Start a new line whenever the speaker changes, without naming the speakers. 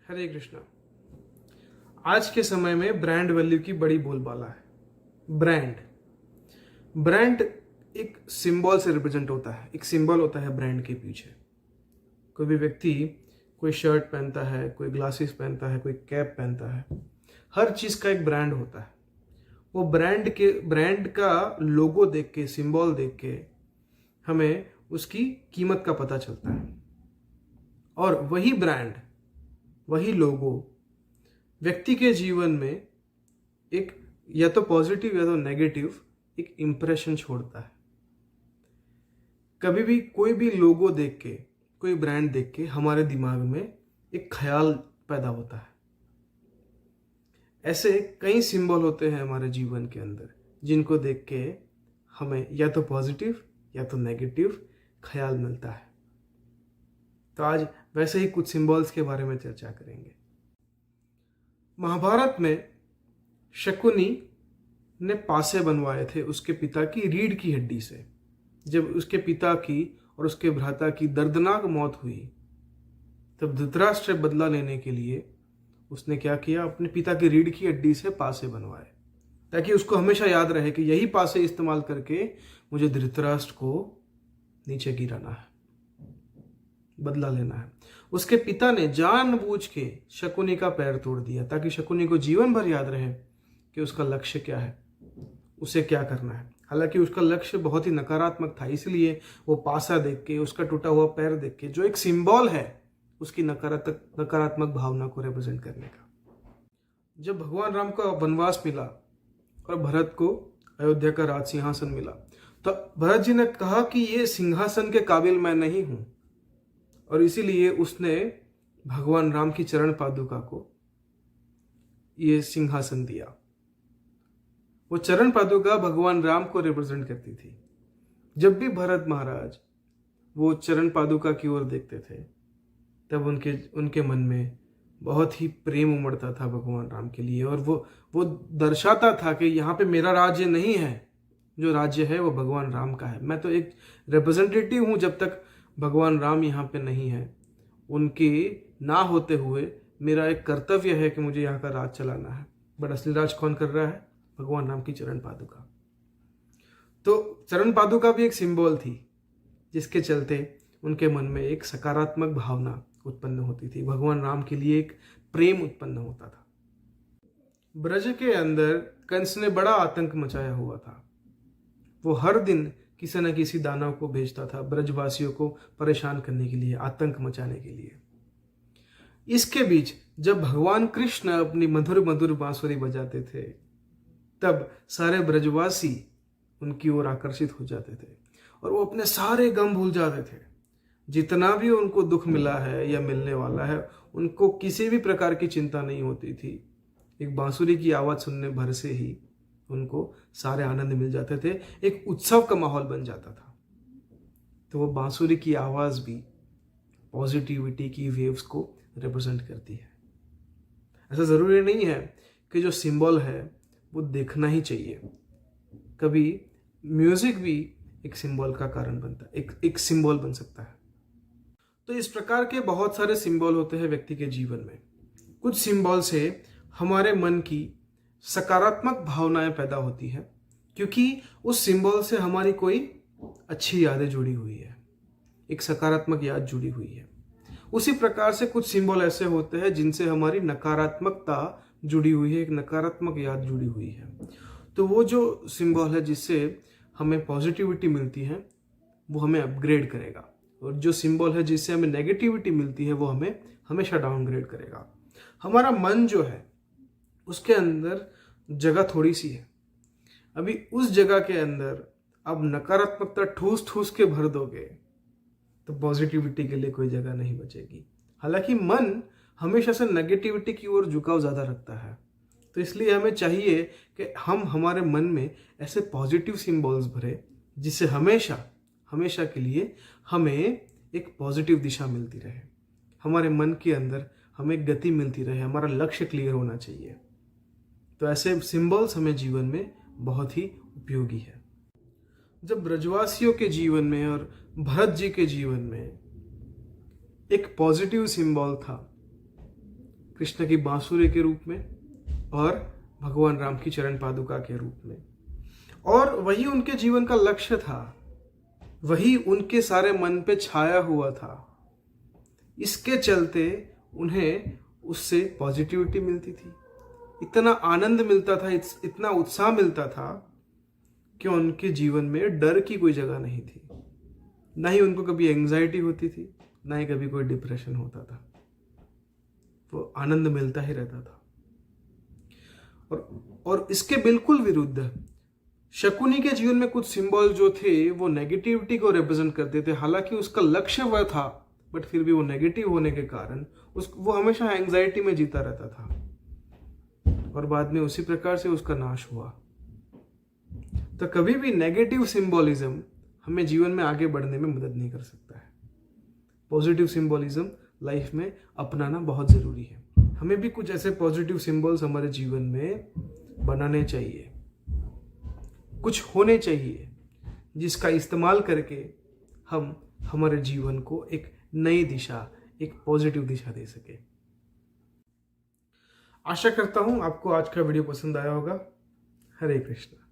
हरे कृष्णा। आज के समय में ब्रांड वैल्यू की बड़ी बोलबाला है। ब्रांड एक सिंबल से रिप्रेजेंट होता है, एक सिंबल होता है ब्रांड के पीछे। कोई भी व्यक्ति कोई शर्ट पहनता है, कोई ग्लासेस पहनता है, कोई कैप पहनता है, हर चीज का एक ब्रांड होता है। वो ब्रांड का लोगो देख के, सिंबल देख के हमें उसकी कीमत का पता चलता है। और वही ब्रांड, वही लोगो व्यक्ति के जीवन में एक या तो पॉजिटिव या तो नेगेटिव एक इंप्रेशन छोड़ता है। कभी भी कोई भी लोगो देख के, कोई ब्रांड देख के हमारे दिमाग में एक ख्याल पैदा होता है। ऐसे कई सिंबल होते हैं हमारे जीवन के अंदर जिनको देख के हमें या तो पॉजिटिव या तो नेगेटिव ख्याल मिलता है। तो आज वैसे ही कुछ सिंबल्स के बारे में चर्चा करेंगे। महाभारत में शकुनी ने पासे बनवाए थे उसके पिता की रीढ़ की हड्डी से। जब उसके पिता की और उसके भ्राता की दर्दनाक मौत हुई, तब धृतराष्ट्र बदला लेने के लिए उसने क्या किया, अपने पिता की रीढ़ की हड्डी से पासे बनवाए, ताकि उसको हमेशा याद रहे कि यही पासे इस्तेमाल करके मुझे धृतराष्ट्र को नीचे गिराना है, बदला लेना है। उसके पिता ने जानबूझ के शकुनी का पैर तोड़ दिया ताकि शकुनी को जीवन भर याद रहे कि उसका लक्ष्य क्या है, उसे क्या करना है। हालांकि उसका लक्ष्य बहुत ही नकारात्मक था, इसलिए वो पासा देख के, उसका टूटा हुआ पैर देख के, जो एक सिंबल है उसकी नकारात्मक भावना को रिप्रेजेंट करने का। जब भगवान राम को वनवास मिला और भरत को अयोध्या का राज सिंहासन मिला, तो भरत जी ने कहा कि ये सिंहासन के काबिल मैं नहीं हूं, और इसीलिए उसने भगवान राम की चरण पादुका को ये सिंहासन दिया। वो चरण पादुका भगवान राम को रिप्रेजेंट करती थी। जब भी भरत महाराज वो चरण पादुका की ओर देखते थे, तब उनके मन में बहुत ही प्रेम उमड़ता था भगवान राम के लिए, और वो दर्शाता था कि यहाँ पे मेरा राज्य नहीं है, जो राज्य है वो भगवान राम का है। मैं तो एक रिप्रेजेंटेटिव हूँ, जब तक भगवान राम यहाँ पे नहीं है, उनके ना होते हुए मेरा एक कर्तव्य है कि मुझे यहाँ का राज चलाना है। बट असली राज कौन कर रहा है? भगवान राम की चरण पादुका। तो चरण पादुका भी एक सिंबल थी जिसके चलते उनके मन में एक सकारात्मक भावना उत्पन्न होती थी, भगवान राम के लिए एक प्रेम उत्पन्न होता था। ब्रज के अंदर कंस ने बड़ा आतंक मचाया हुआ था। वो हर दिन किसी न किसी दानव को भेजता था ब्रजवासियों को परेशान करने के लिए, आतंक मचाने के लिए। इसके बीच जब भगवान कृष्ण अपनी मधुर मधुर बांसुरी बजाते थे, तब सारे ब्रजवासी उनकी ओर आकर्षित हो जाते थे और वो अपने सारे गम भूल जाते थे। जितना भी उनको दुख मिला है या मिलने वाला है, उनको किसी भी प्रकार की चिंता नहीं होती थी। एक बांसुरी की आवाज सुनने भर से ही उनको सारे आनंद मिल जाते थे, एक उत्सव का माहौल बन जाता था। तो वो बांसुरी की आवाज भी पॉजिटिविटी की वेव्स को रिप्रेजेंट करती है। ऐसा जरूरी नहीं है कि जो सिंबल है वो देखना ही चाहिए। कभी म्यूजिक भी एक सिंबल का कारण बनता है, एक सिंबल बन सकता है। तो इस प्रकार के बहुत सारे सिंबल होते हैं व्यक्ति के जीवन में। कुछ सिंबल से हमारे मन की सकारात्मक भावनाएं पैदा होती है, क्योंकि उस सिंबल से हमारी कोई अच्छी यादें जुड़ी हुई है, एक सकारात्मक याद जुड़ी हुई है। उसी प्रकार से कुछ सिंबल ऐसे होते हैं जिनसे हमारी नकारात्मकता जुड़ी हुई है, एक नकारात्मक याद जुड़ी हुई है। तो वो जो सिंबल है जिससे हमें पॉजिटिविटी मिलती है, वो हमें अपग्रेड करेगा, और जो सिंबल है जिससे हमें नेगेटिविटी मिलती है वो हमें हमेशा डाउनग्रेड करेगा। हमारा मन जो है उसके अंदर जगह थोड़ी सी है। अभी उस जगह के अंदर अब नकारात्मकता ठूस ठूस के भर दोगे तो पॉजिटिविटी के लिए कोई जगह नहीं बचेगी। हालांकि मन हमेशा से नेगेटिविटी की ओर झुकाव ज्यादा रखता है, तो इसलिए हमें चाहिए कि हम हमारे मन में ऐसे पॉजिटिव सिंबल्स भरे जिससे हमेशा के लिए हमें एक पॉजिटिव दिशा मिलती रहे, हमारे मन के अंदर हमें गति मिलती रहे, हमारा लक्ष्य क्लियर होना चाहिए। तो ऐसे सिंबल्स हमें जीवन में बहुत ही उपयोगी है। जब ब्रजवासियों के जीवन में और भरत जी के जीवन में एक पॉजिटिव सिंबल था, कृष्ण की बांसुरी के रूप में और भगवान राम की चरण पादुका के रूप में। और वही उनके जीवन का लक्ष्य था, वही उनके सारे मन पे छाया हुआ था। इसके चलते उन्हें उससे पॉजिटिविटी मिलती थी, इतना आनंद मिलता था, इतना उत्साह मिलता था कि उनके जीवन में डर की कोई जगह नहीं थी। ना ही उनको कभी एंजाइटी होती थी, ना ही कभी कोई डिप्रेशन होता था। वो आनंद मिलता ही रहता था। और इसके बिल्कुल विरुद्ध शकुनी के जीवन में कुछ सिंबल जो थे वो नेगेटिविटी को रिप्रेजेंट करते थे। हालांकि उसका लक्ष्य वह था, बट फिर भी वो नेगेटिव होने के कारण वो हमेशा एंजाइटी में जीता रहता था और बाद में उसी प्रकार से उसका नाश हुआ। तो कभी भी नेगेटिव सिंबोलिज्म हमें जीवन में आगे बढ़ने में मदद नहीं कर सकता है। पॉजिटिव सिंबोलिज्म लाइफ में अपनाना बहुत जरूरी है। हमें भी कुछ ऐसे पॉजिटिव सिंबल्स हमारे जीवन में बनाने चाहिए, कुछ होने चाहिए जिसका इस्तेमाल करके हम हमारे जीवन को एक नई दिशा, एक पॉजिटिव दिशा दे सके। आशा करता हूं आपको आज का वीडियो पसंद आया होगा। हरे कृष्णा।